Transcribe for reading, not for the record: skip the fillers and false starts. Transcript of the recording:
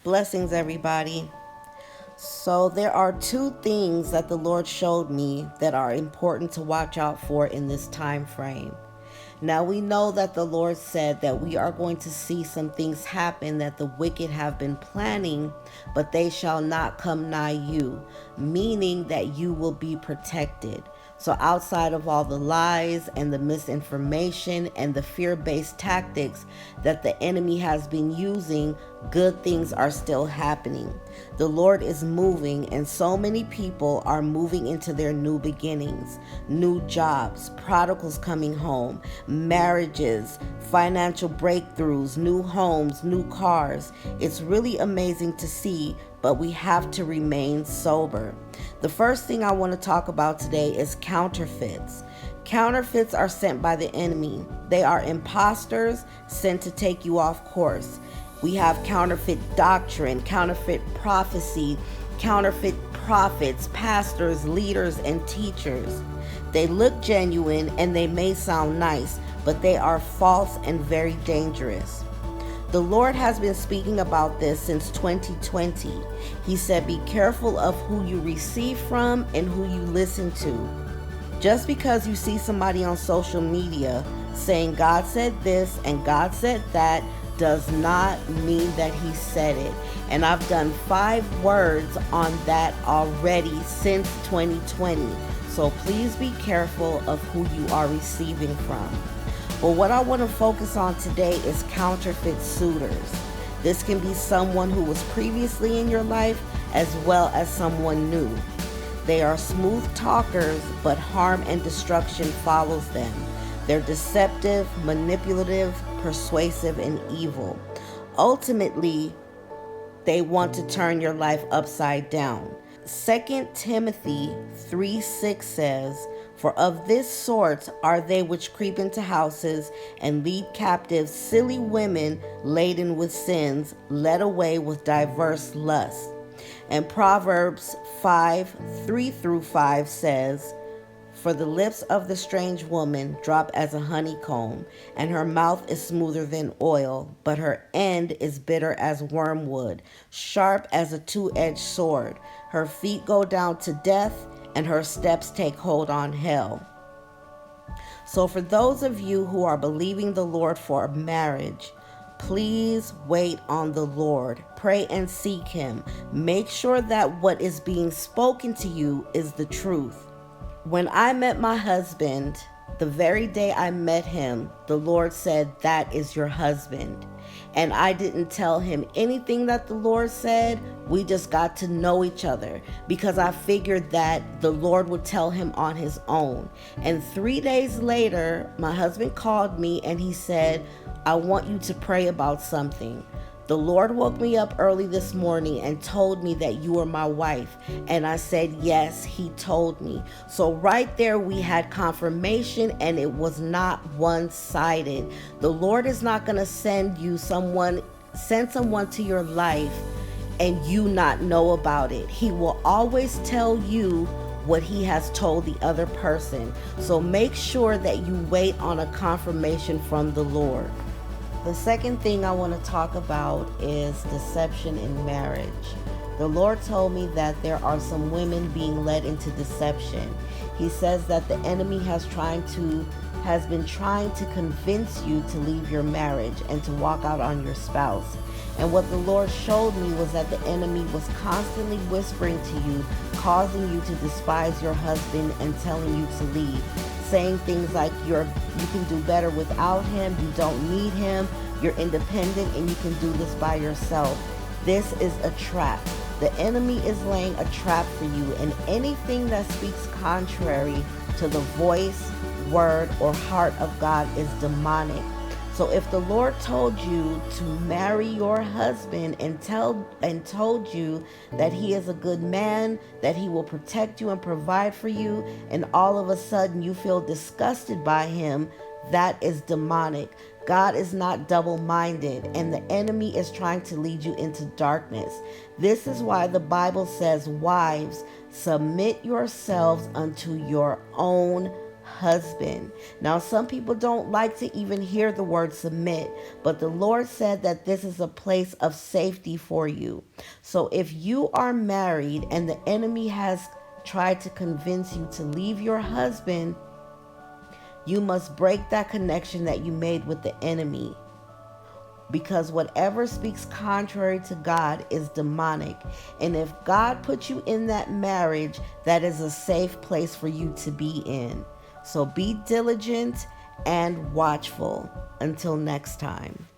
Blessings, everybody. So, there are two things that the Lord showed me that are important to watch out for in this time frame. Now, we know that the Lord said that we are going to see some things happen that the wicked have been planning, but they shall not come nigh you, meaning that you will be protected. So, outside of all the lies and the misinformation and the fear based tactics that the enemy has been using, good things are still happening. The Lord is moving, and so many people are moving into their new beginnings, new jobs, prodigals coming home, marriages, financial breakthroughs, new homes, new cars. It's really amazing to see, but we have to remain sober. The first thing I want to talk about today is counterfeits. Counterfeits are sent by the enemy. They are imposters sent to take you off course. We have counterfeit doctrine, counterfeit prophecy, counterfeit prophets, pastors, leaders, and teachers. They look genuine and they may sound nice, but they are false and very dangerous. The Lord has been speaking about this since 2020. He said, be careful of who you receive from and who you listen to. Just because you see somebody on social media saying God said this and God said that does not mean that he said it. And I've done 5 words on that already since 2020. So please be careful of who you are receiving from. But what I want to focus on today is counterfeit suitors. This can be someone who was previously in your life as well as someone new. They are smooth talkers, but harm and destruction follows them. They're deceptive, manipulative, persuasive, and evil. Ultimately, they want to turn your life upside down. 2 Timothy 3:6 says, for of this sort are they which creep into houses and lead captive silly women laden with sins, led away with diverse lusts. And Proverbs 5:3-5 says, for the lips of the strange woman drop as a honeycomb, and her mouth is smoother than oil, but her end is bitter as wormwood, sharp as a two-edged sword. Her feet go down to death, and her steps take hold on hell. So for those of you who are believing the Lord for marriage, please wait on the Lord. Pray and seek him. Make sure that what is being spoken to you is the truth. When I met my husband, the very day I met him, the Lord said, that is your husband. And I didn't tell him anything that the Lord said. We just got to know each other because I figured that the Lord would tell him on his own. And 3 days later, my husband called me and he said, I want you to pray about something. The Lord woke me up early this morning and told me that you are my wife. And I said, yes, he told me. So right there we had confirmation, and it was not one-sided. The Lord is not going to send someone to your life and you not know about it. He will always tell you what he has told the other person. So make sure that you wait on a confirmation from the Lord. The second thing I want to talk about is deception in marriage. The Lord told me that there are some women being led into deception. He says that the enemy has been trying to convince you to leave your marriage and to walk out on your spouse. And what the Lord showed me was that the enemy was constantly whispering to you, causing you to despise your husband and telling you to leave. Saying things like you can do better without him, you don't need him, you're independent and you can do this by yourself. This is a trap. The enemy is laying a trap for you, and anything that speaks contrary to the voice, word, or heart of God is demonic. So if the Lord told you to marry your husband and told you that he is a good man, that he will protect you and provide for you, and all of a sudden you feel disgusted by him, that is demonic. God is not double-minded, and the enemy is trying to lead you into darkness. This is why the Bible says, wives, submit yourselves unto your own husband. Now, some people don't like to even hear the word submit, but the Lord said that this is a place of safety for you. So if you are married and the enemy has tried to convince you to leave your husband, you must break that connection that you made with the enemy, because whatever speaks contrary to God is demonic. And if God put you in that marriage, that is a safe place for you to be in. So be diligent and watchful. Until next time.